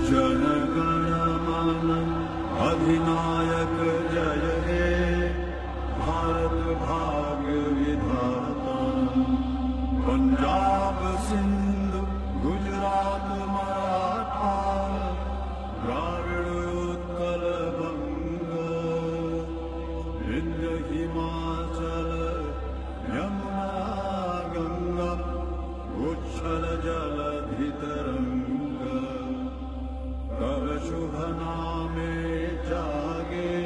जनगणमन अधिनायक जय हे भारत भाग्य विधाता। पंजाब सिंध गुजरात मराठा द्राविड़ उत्कल बंग विंध्य हिमाचल यमुना गंगा उच्छल जलधि तरंग। तब शुभ नामे जागे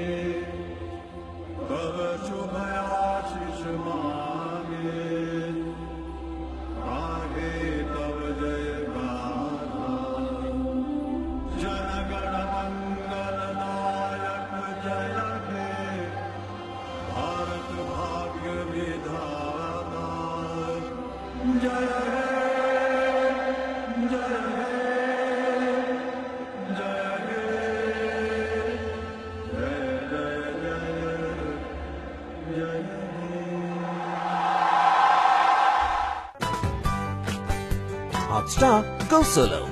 तब शुभ आशीष मांगे। आगे तब जय गाथा जनगण मंगल नायक जय हे भारत भाग्य विधाता। जय हे जय हे जय हे जय जय जय जय हे। Hotstar Go Solo